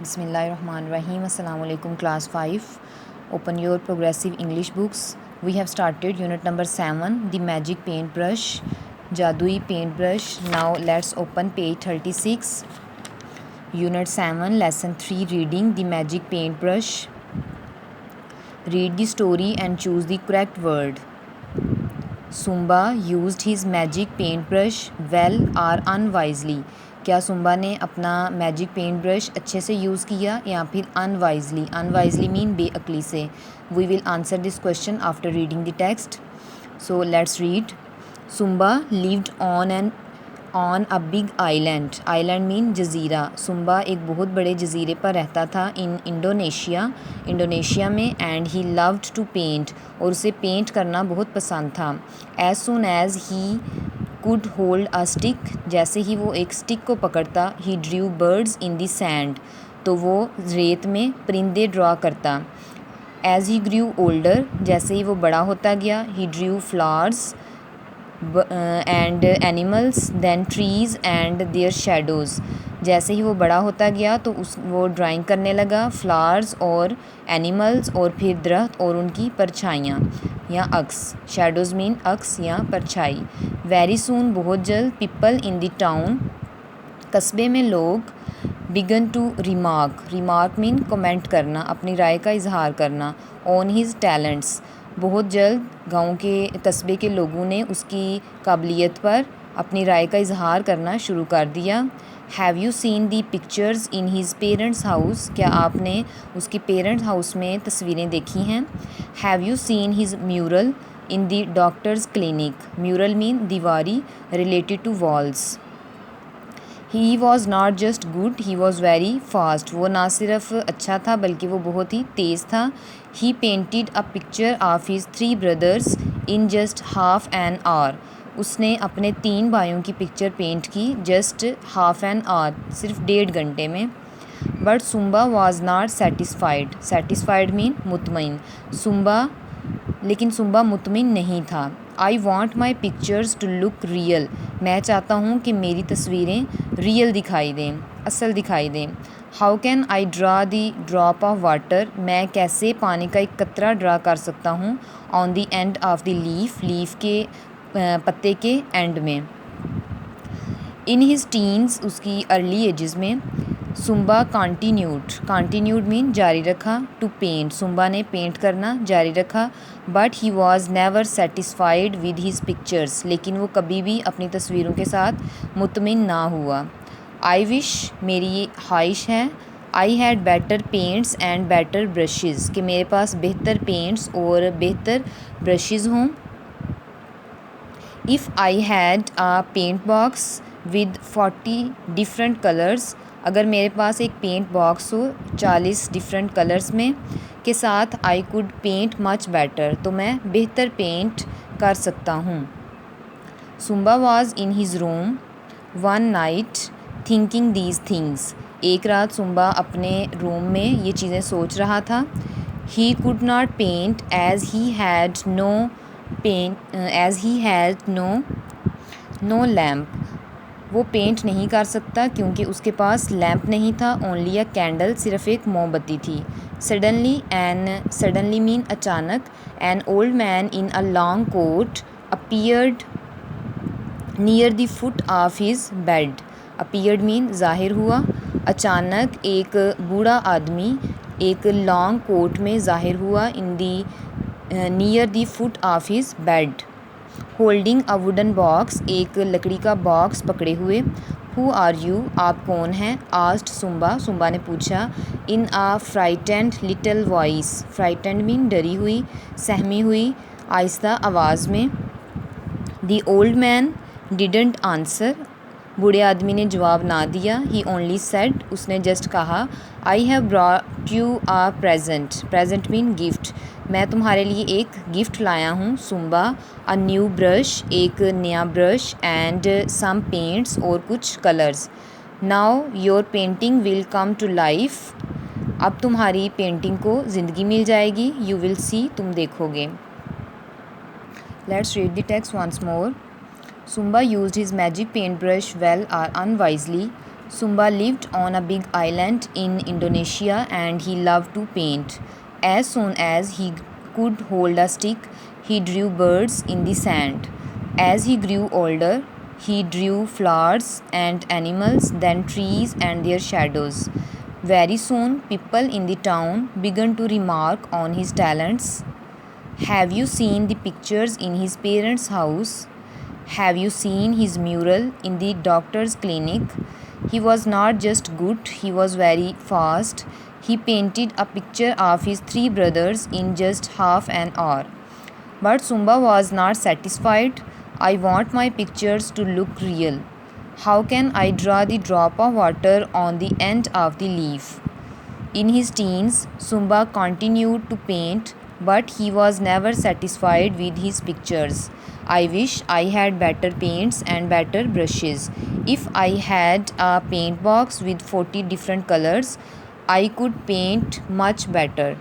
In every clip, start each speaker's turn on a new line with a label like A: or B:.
A: Bismillahirrahmanirrahim. Assalamu alaikum class 5. Open your progressive English books. We have started unit number 7, the magic paintbrush, Jadui paintbrush. Now let's open page 36. Unit 7, lesson 3, reading the magic paintbrush. Read the story and choose the correct word. Sumba used his magic paintbrush well or unwisely. क्या zumba ने अपना magic paint brush अच्छे से use किया या फिर अनवाइजली mean बेअक्ली से. We will answer this question after reading the text. So let's read. Sumba lived on a big island mean जज़ीरा. सुम्बा एक बहुत बड़े जज़ीरे पर रहता था इन इंडोनेशिया में. And he loved to paint, और उसे पेंट करना बहुत पसंद था. As soon as he could hold a stick, जैसे ही वो एक स्टिक को पकड़ता. He drew birds in the sand, तो वो रेत में परिंदे ड्रा करता. एज ही ग्रू ओल्डर, जैसे ही वो बड़ा होता गया. He drew flowers and animals then trees and their shadows. जैसे ही वो बड़ा होता गया तो वो ड्राइंग करने लगा फ्लावर्स और एनिमल्स और फिर दरख्त और उनकी परछाइयाँ या अक्स. शेडोज़ मीन अक्स या परछाई. वेरी सून, बहुत जल्द. पीपल इन द टाउन, कस्बे में लोग. Begin to remark mean comment करना, अपनी राय का इजहार करना. ऑन हिज टैलेंट्स, बहुत जल्द गांव के कस्बे के लोगों ने उसकी काबिलियत पर अपनी राय का इजहार करना शुरू कर दिया. Have you seen the pictures in his parents house, क्या आपने उसके पेरेंट्स हाउस में तस्वीरें देखी हैं. Have you seen his mural in the doctor's clinic. Mural mean दीवारी related to walls. He was not just good, he was very fast. वो ना सिर्फ अच्छा था बल्कि वो बहुत ही तेज़ था. He painted a picture of his 3 brothers in just half an hour. उसने अपने 3 भाइयों की पिक्चर पेंट की जस्ट हाफ एन आवर, सिर्फ 1.5 घंटे में. But Sumba was not satisfied mean मुतमईन. लेकिन सुम्बा मुतमिन नहीं था. I want my pictures to look real, मैं चाहता हूँ कि मेरी तस्वीरें रियल दिखाई दें, असल दिखाई दें. How can I draw the drop of water, मैं कैसे पानी का एक कतरा ड्रा कर सकता हूँ. On the end of the leaf के पत्ते के एंड में. इन हिज टीन्स, उसकी अर्ली एजेस में. सुम्बा कॉन्टीन्यूड मीन जारी रखा. टू पेंट, सुम्बा ने पेंट करना जारी रखा. But he was never satisfied with his pictures, लेकिन वो कभी भी अपनी तस्वीरों के साथ मुतमिन ना हुआ. आई विश, मेरी ख्वाहिश है. I had better paints and better brushes, कि मेरे पास बेहतर पेंट्स और बेहतर ब्रशेज़ हों. If I had a paint box with 40 different colours, अगर मेरे पास एक पेंट बॉक्स हो 40 डिफरेंट कलर्स में के साथ. I could paint much better, तो मैं बेहतर पेंट कर सकता हूँ. Sumba was in his room one night thinking these things, एक रात सुम्बा अपने रूम में ये चीज़ें सोच रहा था. He could not paint as he had no lamp, वो पेंट नहीं कर सकता क्योंकि उसके पास लैंप नहीं था. ओनली अ कैंडल, सिर्फ एक मोमबत्ती थी. सडनली मीन अचानक. An old man in a long coat appeared near the foot of his bed. Appeared mean ज़ाहिर हुआ. अचानक एक बूढ़ा आदमी एक लॉन्ग कोट में ज़ाहिर हुआ. In the near the foot of his bed. Holding a wooden box, एक लकड़ी का बॉक्स पकड़े हुए. हु आर यू, आप कौन हैं. आस्क्ड सुम्बा ने पूछा. In a frightened little voice, frightened mean डरी हुई, सहमी हुई आहिस्ता आवाज़ में. The old man didn't answer, बूढ़े आदमी ने जवाब ना दिया. ही ओनली सेड, उसने जस्ट कहा. I have brought you a present mean gift, मैं तुम्हारे लिए एक गिफ्ट लाया हूँ. सुम्बा. अ न्यू ब्रश, एक नया ब्रश. एंड सम पेंट्स, और कुछ colours. Now your painting will come to life, अब तुम्हारी पेंटिंग को ज़िंदगी मिल जाएगी. यू विल सी, तुम देखोगे. Let's read the text once more. Sumba used his magic paintbrush well or unwisely. Sumba lived on a big island in Indonesia and he loved to paint. As soon as he could hold a stick, he drew birds in the sand. As he grew older, he drew flowers and animals, then trees and their shadows. Very soon, people in the town began to remark on his talents. Have you seen the pictures in his parents' house? Have you seen his mural in the doctor's clinic? He was not just good, he was very fast. He painted a picture of his three brothers in just half an hour. But Sumba was not satisfied. I want my pictures to look real. How can I draw the drop of water on the end of the leaf? In his teens, Sumba continued to paint, but he was never satisfied with his pictures. I wish I had better paints and better brushes. If I had a paint box with 40 different colors, I could paint much better.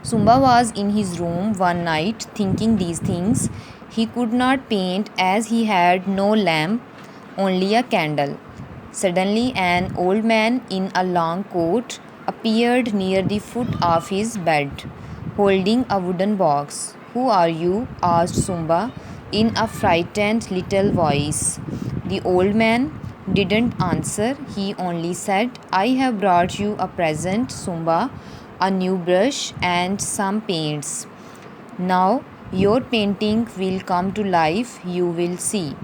A: Sumba was in his room one night thinking these things. He could not paint as he had no lamp, only a candle. Suddenly, an old man in a long coat appeared near the foot of his bed, holding a wooden box. Who are you? Asked Sumba in a frightened little voice. The old man didn't answer. He only said, I have brought you a present, Sumba, a new brush and some paints. Now your painting will come to life, you will see.